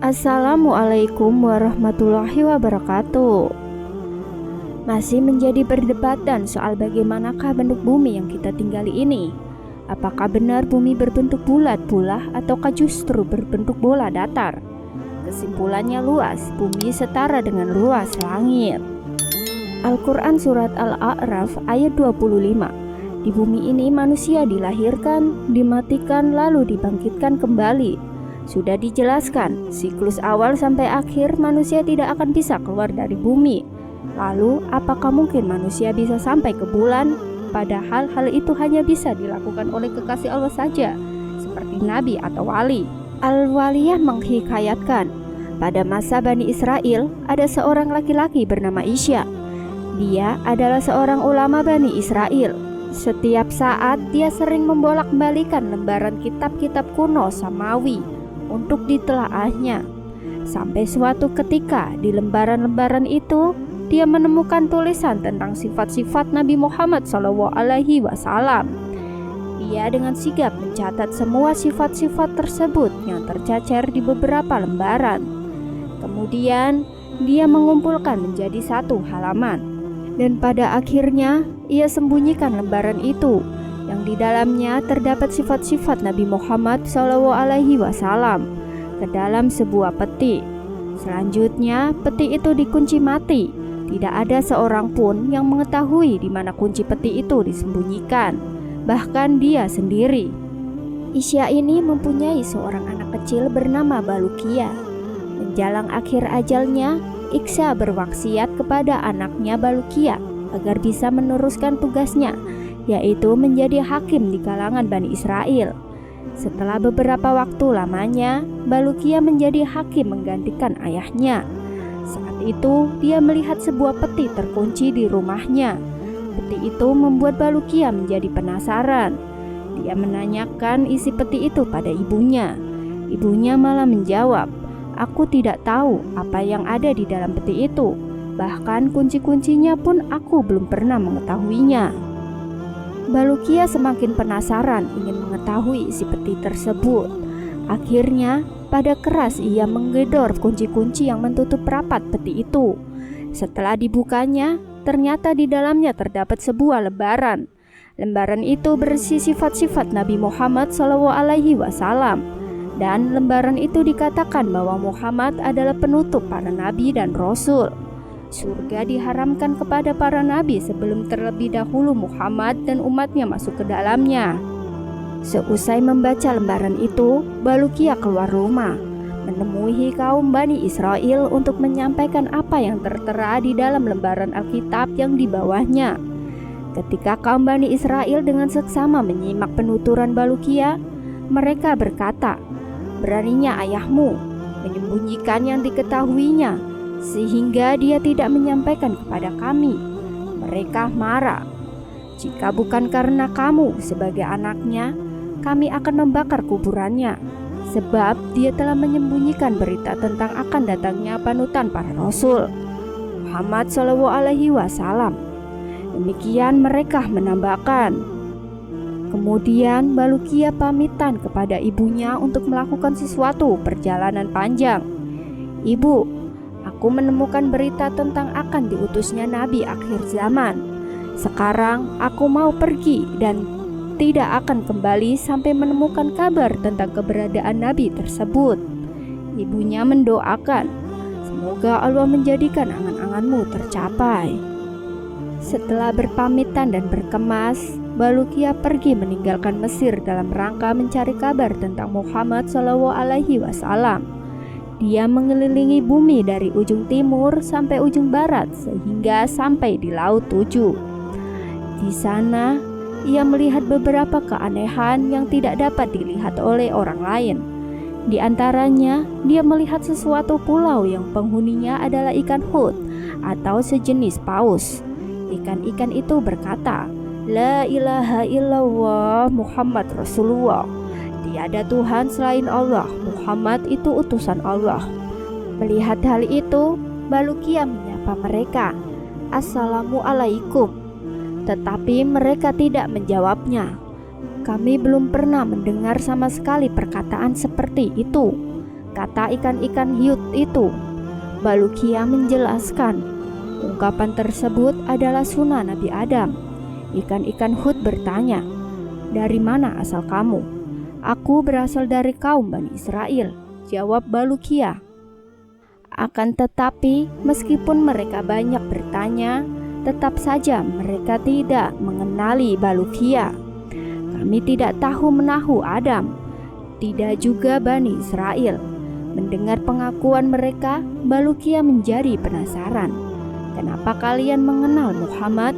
Assalamualaikum warahmatullahi wabarakatuh. Masih menjadi perdebatan soal bagaimanakah bentuk bumi yang kita tinggali ini. Apakah benar bumi berbentuk bulat pula ataukah justru berbentuk bola datar? Kesimpulannya luas, bumi setara dengan luas langit. Al-Quran Surat Al-A'raf ayat 25. Di bumi ini manusia dilahirkan, dimatikan lalu dibangkitkan kembali. Sudah dijelaskan, siklus awal sampai akhir manusia tidak akan bisa keluar dari bumi. Lalu, apakah mungkin manusia bisa sampai ke bulan? Padahal hal itu hanya bisa dilakukan oleh kekasih Allah saja, seperti nabi atau wali. Al-Waliyah menghikayatkan, pada masa Bani Israel ada seorang laki-laki bernama Isya. Dia adalah seorang ulama Bani Israel. Setiap saat dia sering membolak-balikan lembaran kitab-kitab kuno Samawi untuk ditelaahnya. Sampai suatu ketika di lembaran-lembaran itu dia menemukan tulisan tentang sifat-sifat Nabi Muhammad SAW. Dia dengan sigap mencatat semua sifat-sifat tersebut yang tercecer di beberapa lembaran. Kemudian dia mengumpulkan menjadi satu halaman, dan pada akhirnya ia sembunyikan lembaran itu yang di dalamnya terdapat sifat-sifat Nabi Muhammad SAW ke dalam sebuah peti. Selanjutnya peti itu dikunci mati. Tidak ada seorang pun yang mengetahui di mana kunci peti itu disembunyikan, bahkan dia sendiri. Isya ini mempunyai seorang anak kecil bernama Balukia. Menjelang akhir ajalnya, Isya berwasiat kepada anaknya Balukia agar bisa meneruskan tugasnya, yaitu menjadi hakim di kalangan Bani Israel. Setelah beberapa waktu lamanya, Balukia menjadi hakim menggantikan ayahnya. Saat itu, dia melihat sebuah peti terkunci di rumahnya. Peti itu membuat Balukia menjadi penasaran. Dia menanyakan isi peti itu pada ibunya. Ibunya malah menjawab, "Aku tidak tahu apa yang ada di dalam peti itu. Bahkan kunci-kuncinya pun aku belum pernah mengetahuinya." Balukia semakin penasaran ingin mengetahui isi peti tersebut. Akhirnya, pada keras ia menggedor kunci-kunci yang menutup rapat peti itu. Setelah dibukanya, ternyata di dalamnya terdapat sebuah lembaran. Lembaran itu berisi sifat-sifat Nabi Muhammad SAW. Dan lembaran itu dikatakan bahwa Muhammad adalah penutup para nabi dan rasul. Surga diharamkan kepada para nabi sebelum terlebih dahulu Muhammad dan umatnya masuk ke dalamnya. Seusai membaca lembaran itu, Balukia keluar rumah, menemui kaum Bani Israel untuk menyampaikan apa yang tertera di dalam lembaran Alkitab yang di bawahnya. Ketika kaum Bani Israel dengan seksama menyimak penuturan Balukia, mereka berkata, "Beraninya ayahmu menyembunyikan yang diketahuinya, sehingga dia tidak menyampaikan kepada kami." Mereka marah. "Jika bukan karena kamu sebagai anaknya, kami akan membakar kuburannya, sebab dia telah menyembunyikan berita tentang akan datangnya panutan para rasul, Muhammad SAW." Demikian mereka menambahkan. Kemudian Balukia pamitan kepada ibunya untuk melakukan sesuatu perjalanan panjang. "Ibu, aku menemukan berita tentang akan diutusnya Nabi akhir zaman. Sekarang aku mau pergi dan tidak akan kembali sampai menemukan kabar tentang keberadaan Nabi tersebut." Ibunya mendoakan, "Semoga Allah menjadikan angan-anganmu tercapai." Setelah berpamitan dan berkemas, Balukia pergi meninggalkan Mesir dalam rangka mencari kabar tentang Muhammad SAW. Dia mengelilingi bumi dari ujung timur sampai ujung barat sehingga sampai di Laut Tujuh. Di sana, ia melihat beberapa keanehan yang tidak dapat dilihat oleh orang lain. Di antaranya, dia melihat sesuatu pulau yang penghuninya adalah ikan hut atau sejenis paus. Ikan-ikan itu berkata, "La ilaha illallah Muhammad Rasulullah." Tiada Tuhan selain Allah, Muhammad itu utusan Allah. Melihat hal itu, Balukia menyapa mereka, "Assalamualaikum." Tetapi mereka tidak menjawabnya. "Kami belum pernah mendengar sama sekali perkataan seperti itu. kata ikan-ikan hiut itu. Balukia menjelaskan, ungkapan tersebut adalah sunnah Nabi Adam. Ikan-ikan Hud bertanya, "Dari mana asal kamu?" "Aku berasal dari kaum Bani Israel," jawab Balukia. Akan tetapi, meskipun mereka banyak bertanya, tetap saja mereka tidak mengenali Balukia. "Kami tidak tahu menahu Adam, tidak juga Bani Israel." Mendengar pengakuan mereka, Balukia menjadi penasaran. "Kenapa kalian mengenal Muhammad?"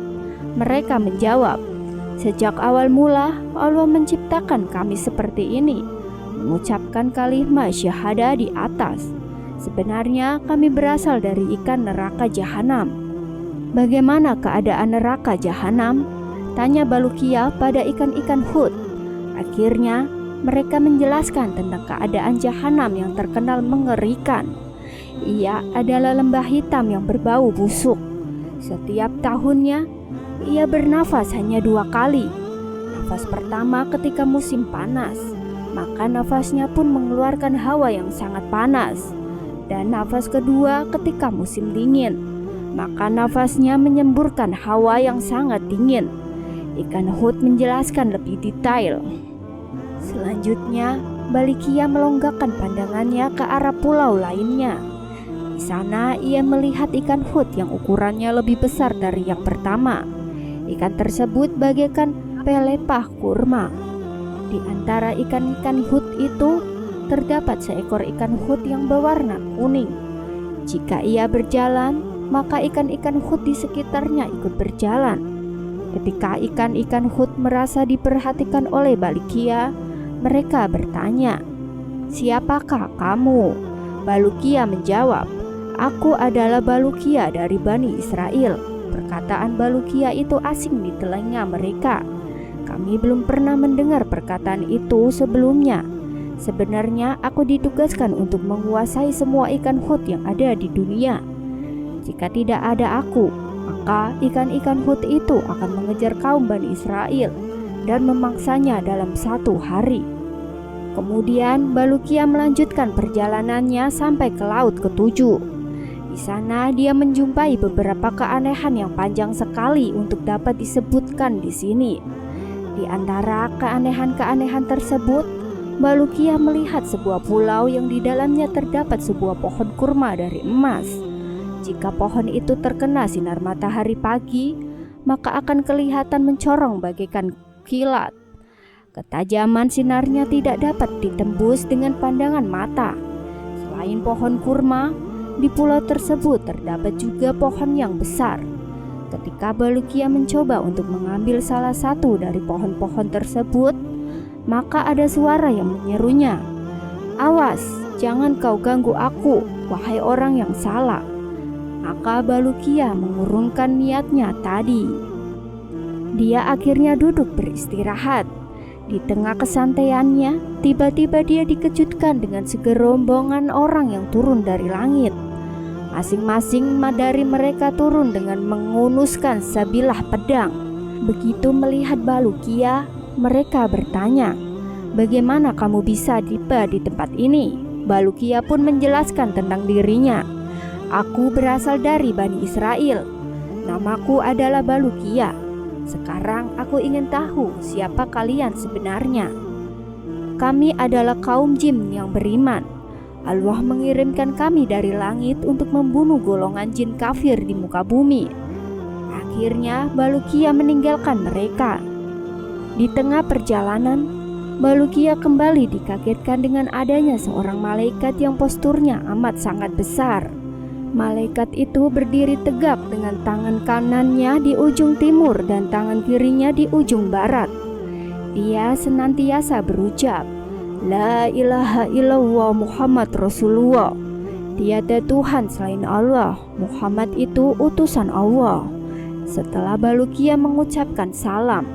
Mereka menjawab, "Sejak awal mula Allah menciptakan kami seperti ini, mengucapkan kalimat syahadah di atas. Sebenarnya kami berasal dari ikan neraka jahanam." "Bagaimana keadaan neraka jahanam?" tanya Balukia pada ikan-ikan Hud. Akhirnya mereka menjelaskan tentang keadaan jahanam yang terkenal mengerikan. Ia adalah lembah hitam yang berbau busuk. Setiap tahunnya ia bernafas hanya 2 kali. Nafas pertama ketika musim panas, maka nafasnya pun mengeluarkan hawa yang sangat panas. Dan nafas kedua ketika musim dingin, maka nafasnya menyemburkan hawa yang sangat dingin. Ikan Hud menjelaskan lebih detail. Selanjutnya, Balukia melonggakkan pandangannya ke arah pulau lainnya. Di sana ia melihat ikan Hud yang ukurannya lebih besar dari yang pertama. Ikan tersebut bagaikan pelepah kurma. Di antara ikan-ikan Hud itu terdapat seekor ikan Hud yang berwarna kuning. Jika ia berjalan, maka ikan-ikan Hud di sekitarnya ikut berjalan. Ketika ikan-ikan Hud merasa diperhatikan oleh Balukia, mereka bertanya, "Siapakah kamu?" Balukia menjawab, "Aku adalah Balukia dari Bani Israel." Perkataan Balukia itu asing di telinga mereka. Kami belum pernah mendengar perkataan itu sebelumnya. Sebenarnya aku ditugaskan untuk menguasai semua ikan Hud yang ada di dunia. Jika tidak ada aku, maka ikan-ikan Hud itu akan mengejar kaum Bani Israel dan memangsanya dalam 1 hari. Kemudian Balukia melanjutkan perjalanannya sampai ke laut ke-7. Di sana dia menjumpai beberapa keanehan yang panjang sekali untuk dapat disebutkan di sini. Di antara keanehan-keanehan tersebut, Balukia melihat sebuah pulau yang di dalamnya terdapat sebuah pohon kurma dari emas. Jika pohon itu terkena sinar matahari pagi, maka akan kelihatan mencorong bagaikan kilat. Ketajaman sinarnya tidak dapat ditembus dengan pandangan mata. Selain pohon kurma, di pulau tersebut terdapat juga pohon yang besar. Ketika Balukia mencoba untuk mengambil salah satu dari pohon-pohon tersebut, maka ada suara yang menyerunya, "Awas, jangan kau ganggu aku, wahai orang yang salah." Maka Balukia mengurungkan niatnya tadi. Dia akhirnya duduk beristirahat. Di tengah kesantaiannya, tiba-tiba dia dikejutkan dengan segerombongan orang yang turun dari langit. Masing-masing dari mereka turun dengan mengunuskan sebilah pedang. Begitu melihat Balukia, mereka bertanya, "Bagaimana kamu bisa tiba di tempat ini?" Balukia pun menjelaskan tentang dirinya. "Aku berasal dari Bani Israel. Namaku adalah Balukia. Sekarang aku ingin tahu siapa kalian sebenarnya." "Kami adalah kaum jin yang beriman. Allah mengirimkan kami dari langit untuk membunuh golongan jin kafir di muka bumi." Akhirnya Balukia meninggalkan mereka. Di tengah perjalanan, Balukia kembali dikagetkan dengan adanya seorang malaikat yang posturnya amat sangat besar. Malaikat itu berdiri tegap dengan tangan kanannya di ujung timur dan tangan kirinya di ujung barat. Dia senantiasa berucap, "La ilaha illallah Muhammad Rasulullah." Tiada Tuhan selain Allah, Muhammad itu utusan Allah. Setelah Balukia mengucapkan salam,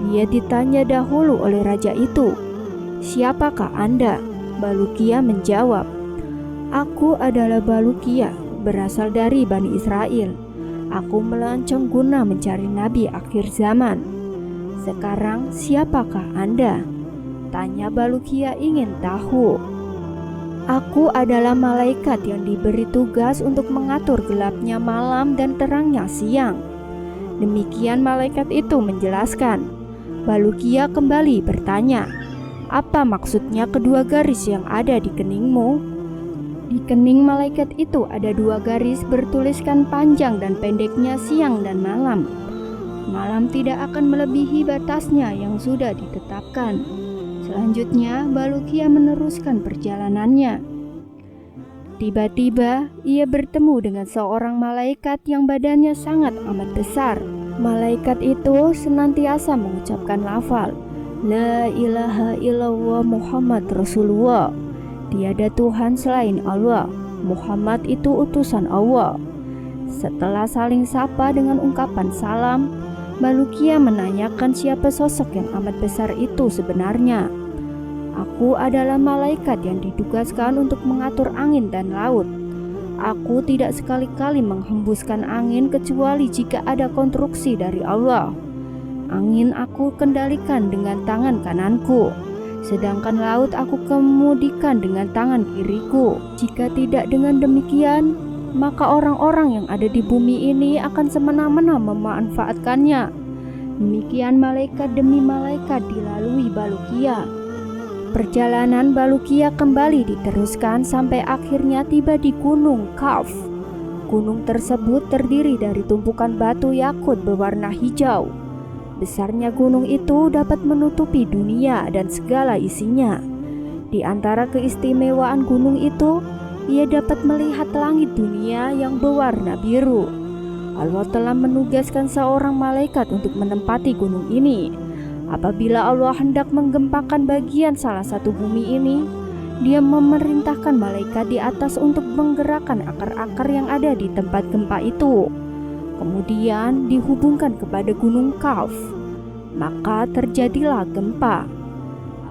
dia ditanya dahulu oleh raja itu, "Siapakah Anda?" Balukia menjawab, "Aku adalah Balukia, berasal dari Bani Israel. Aku melancong guna mencari Nabi akhir zaman." "Sekarang siapakah Anda?" tanya Balukia ingin tahu. Aku adalah malaikat yang diberi tugas untuk mengatur gelapnya malam dan terangnya siang. Demikian malaikat itu menjelaskan. Bulukia kembali bertanya, apa maksudnya kedua garis yang ada di keningmu? Di kening malaikat itu ada 2 garis bertuliskan panjang dan pendeknya siang dan malam. Malam tidak akan melebihi batasnya yang sudah ditetapkan. Selanjutnya, Bulukia meneruskan perjalanannya. Tiba-tiba, ia bertemu dengan seorang malaikat yang badannya sangat amat besar. Malaikat itu senantiasa mengucapkan lafal, La ilaha illallah Muhammad Rasulullah. Tiada Tuhan selain Allah. Muhammad itu utusan Allah. Setelah saling sapa dengan ungkapan salam, Bulukia menanyakan siapa sosok yang amat besar itu sebenarnya. Aku adalah malaikat yang ditugaskan untuk mengatur angin dan laut. Aku tidak sekali-kali menghembuskan angin kecuali jika ada konstruksi dari Allah. Angin aku kendalikan dengan tangan kananku, sedangkan laut aku kemudikan dengan tangan kiriku. Jika tidak dengan demikian, maka orang-orang yang ada di bumi ini akan semena-mena memanfaatkannya. Demikian malaikat demi malaikat dilalui Bulukia. Perjalanan Bulukia kembali diteruskan sampai akhirnya tiba di Gunung Kaf. Gunung tersebut terdiri dari tumpukan batu yakut berwarna hijau. Besarnya gunung itu dapat menutupi dunia dan segala isinya. Di antara keistimewaan gunung itu, ia dapat melihat langit dunia yang berwarna biru. Allah telah menugaskan seorang malaikat untuk menempati gunung ini. Apabila Allah hendak menggempakan bagian salah satu bumi ini, Dia memerintahkan malaikat di atas untuk menggerakkan akar-akar yang ada di tempat gempa itu. Kemudian dihubungkan kepada gunung Kaf. Maka terjadilah gempa.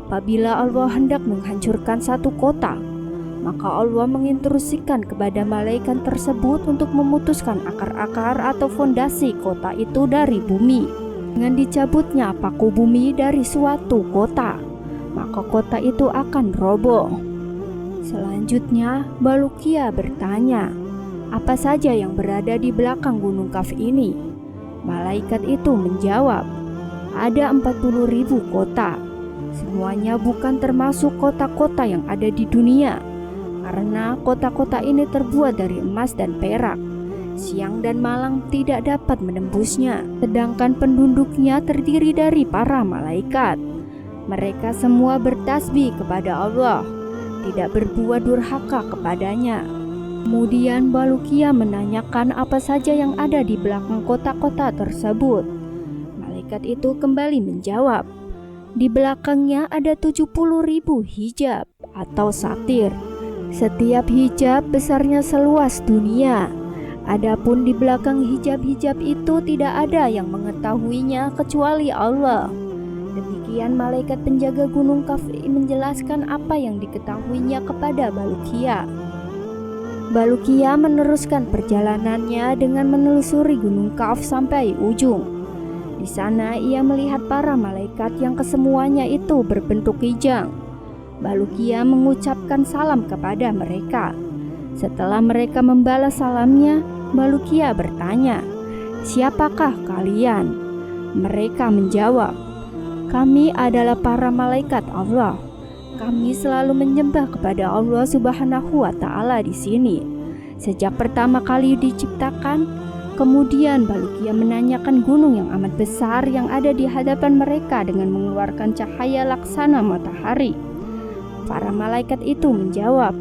Apabila Allah hendak menghancurkan satu kota, maka Allah menginstruksikan kepada malaikat tersebut untuk memutuskan akar-akar atau fondasi kota itu dari bumi. Dengan dicabutnya paku bumi dari suatu kota, maka kota itu akan roboh. Selanjutnya, Bulukia bertanya, apa saja yang berada di belakang gunung Kaf ini? Malaikat itu menjawab, ada 40.000 kota. Semuanya bukan termasuk kota-kota yang ada di dunia, karena kota-kota ini terbuat dari emas dan perak. Siang dan malam tidak dapat menembusnya, sedangkan penduduknya terdiri dari para malaikat. Mereka semua bertasbih kepada Allah, tidak berbuat durhaka kepadanya. Kemudian Bulukia menanyakan apa saja yang ada di belakang kota-kota tersebut. Malaikat itu kembali menjawab, di belakangnya ada 70.000 hijab atau satir. Setiap hijab besarnya seluas dunia. Adapun di belakang hijab-hijab itu tidak ada yang mengetahuinya kecuali Allah. Demikian malaikat penjaga gunung Kaf menjelaskan apa yang diketahuinya kepada Bulukia. Bulukia meneruskan perjalanannya dengan menelusuri gunung Kaf sampai ujung. Di sana ia melihat para malaikat yang kesemuanya itu berbentuk kijang. Bulukia mengucapkan salam kepada mereka. Setelah mereka membalas salamnya, Bulukia bertanya, siapakah kalian? Mereka menjawab, kami adalah para malaikat Allah. Kami selalu menyembah kepada Allah Subhanahu wa Ta'ala di sini sejak pertama kali diciptakan. Kemudian Bulukia menanyakan gunung yang amat besar yang ada di hadapan mereka dengan mengeluarkan cahaya laksana matahari. Para malaikat itu menjawab,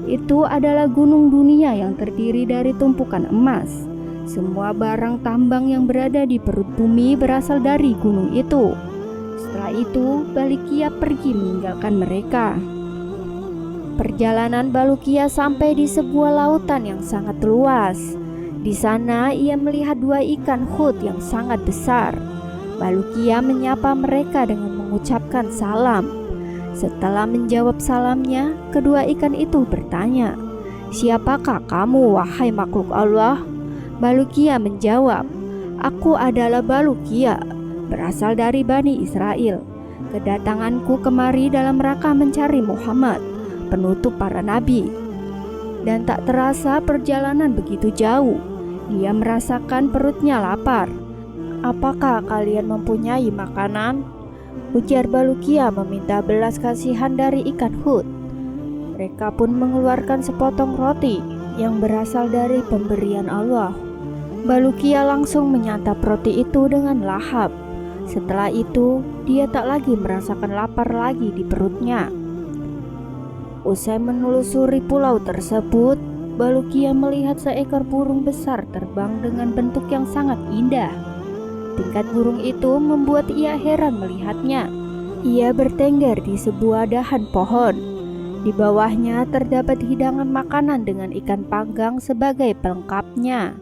itu adalah gunung dunia yang terdiri dari tumpukan emas. Semua barang tambang yang berada di perut bumi berasal dari gunung itu. Setelah itu, Bulukia pergi meninggalkan mereka. Perjalanan Bulukia sampai di sebuah lautan yang sangat luas. Di sana ia melihat 2 ikan hut yang sangat besar. Bulukia menyapa mereka dengan mengucapkan salam. Setelah menjawab salamnya, kedua ikan itu bertanya, siapakah kamu wahai makhluk Allah? Bulukia menjawab, aku adalah Bulukia, berasal dari Bani Israel. Kedatanganku kemari dalam rangka mencari Muhammad, penutup para nabi. Dan tak terasa perjalanan begitu jauh, dia merasakan perutnya lapar. "Apakah kalian mempunyai makanan?" ujar Balukia meminta belas kasihan dari ikan Hud. Mereka pun mengeluarkan sepotong roti yang berasal dari pemberian Allah. Balukia langsung menyantap roti itu dengan lahap. Setelah itu, dia tak lagi merasakan lapar lagi di perutnya. Usai menelusuri pulau tersebut, Balukia melihat seekor burung besar terbang dengan bentuk yang sangat indah. Tingkat burung itu membuat ia heran melihatnya. Ia bertengger di sebuah dahan pohon. Di bawahnya terdapat hidangan makanan dengan ikan panggang sebagai pelengkapnya.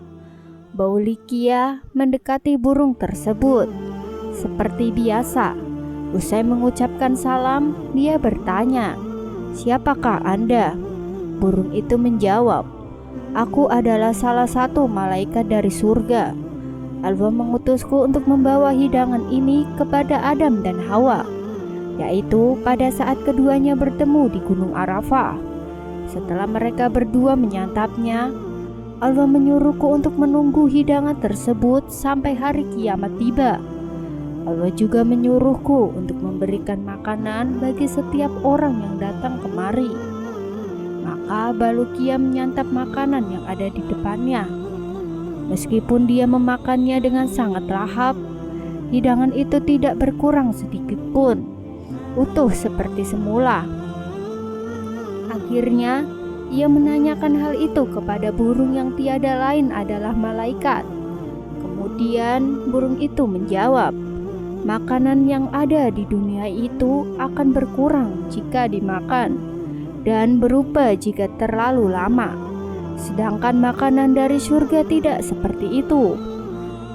Balukia mendekati burung tersebut. Seperti biasa, usai mengucapkan salam, dia bertanya, "Siapakah Anda?" Burung itu menjawab, "Aku adalah salah satu malaikat dari surga. Allah mengutusku untuk membawa hidangan ini kepada Adam dan Hawa, yaitu pada saat keduanya bertemu di Gunung Arafah. Setelah mereka berdua menyantapnya, Allah menyuruhku untuk menunggu hidangan tersebut sampai hari kiamat tiba. Allah juga menyuruhku untuk memberikan makanan bagi setiap orang yang datang kemari." Maka Balukia menyantap makanan yang ada di depannya. Meskipun dia memakannya dengan sangat lahap, hidangan itu tidak berkurang sedikit pun, utuh seperti semula. Akhirnya, ia menanyakan hal itu kepada burung yang tiada lain adalah malaikat. Kemudian burung itu menjawab, "Makanan yang ada di dunia itu akan berkurang jika dimakan dan berubah jika terlalu lama. Sedangkan makanan dari surga tidak seperti itu.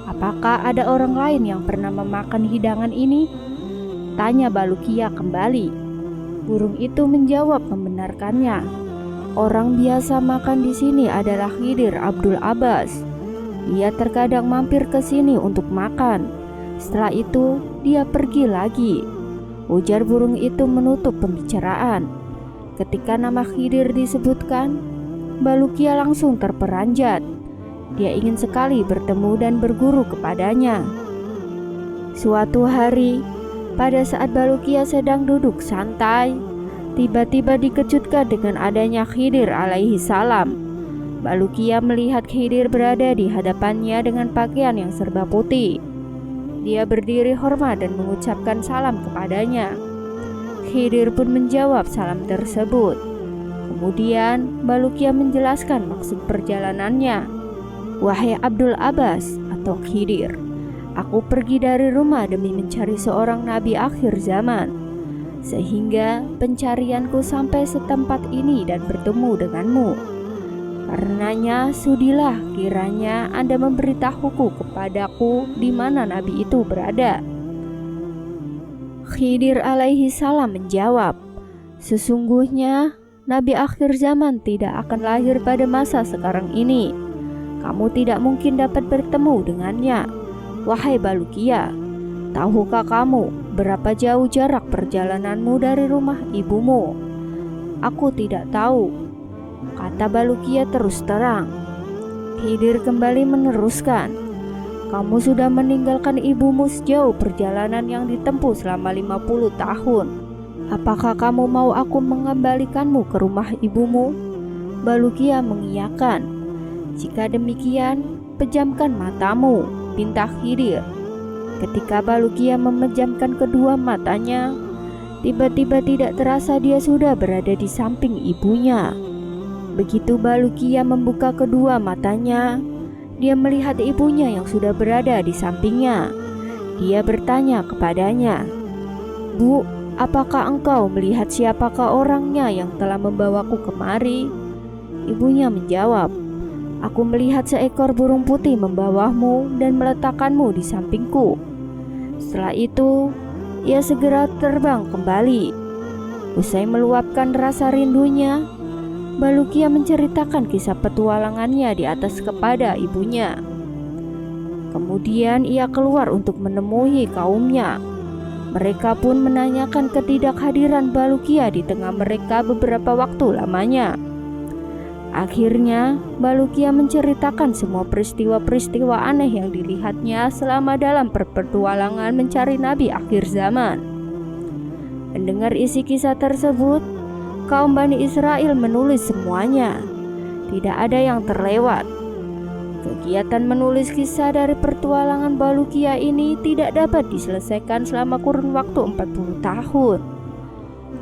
Apakah ada orang lain yang pernah memakan hidangan ini?" tanya Balukia kembali. Burung itu menjawab membenarkannya. "Orang biasa makan di sini adalah Khidir Abdul Abbas. Dia terkadang mampir ke sini untuk makan. Setelah itu, dia pergi lagi," ujar burung itu menutup pembicaraan. Ketika nama Khidir disebutkan, Balukia langsung terperanjat. Dia ingin sekali bertemu dan berguru kepadanya. Suatu hari, pada saat Balukia sedang duduk santai, tiba-tiba dikejutkan dengan adanya Khidir alaihi salam. Balukia melihat Khidir berada di hadapannya dengan pakaian yang serba putih. Dia berdiri hormat dan mengucapkan salam kepadanya. Khidir pun menjawab salam tersebut. Kemudian Balukia menjelaskan maksud perjalanannya. "Wahai Abdul Abbas atau Khidir, aku pergi dari rumah demi mencari seorang nabi akhir zaman, sehingga pencarianku sampai setempat ini dan bertemu denganmu. Karenanya sudilah kiranya Anda memberitahuku kepadaku di mana nabi itu berada." Khidir alaihi salam menjawab, "Sesungguhnya nabi akhir zaman tidak akan lahir pada masa sekarang ini. Kamu tidak mungkin dapat bertemu dengannya. Wahai Balukia, tahukah kamu berapa jauh jarak perjalananmu dari rumah ibumu?" "Aku tidak tahu," kata Balukia terus terang. Khidir kembali meneruskan, "Kamu sudah meninggalkan ibumu sejauh perjalanan yang ditempuh selama 50 tahun. Apakah kamu mau aku mengembalikanmu ke rumah ibumu?" Balukia mengiyakan. "Jika demikian, pejamkan matamu," pinta Khidir. Ketika Balukia memejamkan kedua matanya, tiba-tiba tidak terasa dia sudah berada di samping ibunya. Begitu Balukia membuka kedua matanya, dia melihat ibunya yang sudah berada di sampingnya. Dia bertanya kepadanya, "Bu, apakah engkau melihat siapakah orangnya yang telah membawaku kemari?" Ibunya menjawab, "Aku melihat seekor burung putih membawamu dan meletakkanmu di sampingku." Setelah itu, ia segera terbang kembali. Usai meluapkan rasa rindunya, Balukia menceritakan kisah petualangannya di atas kepada ibunya. Kemudian ia keluar untuk menemui kaumnya. Mereka pun menanyakan ketidakhadiran Balukia di tengah mereka beberapa waktu lamanya. Akhirnya, Balukia menceritakan semua peristiwa-peristiwa aneh yang dilihatnya selama dalam petualangan mencari nabi akhir zaman. Mendengar isi kisah tersebut, kaum Bani Israel menulis semuanya. Tidak ada yang terlewat. Kegiatan menulis kisah dari petualangan Balukia ini tidak dapat diselesaikan selama kurun waktu 40 tahun.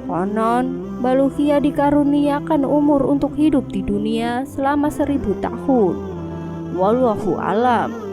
Konon, Balukia dikaruniakan umur untuk hidup di dunia selama 1000 tahun. Wallahu alam.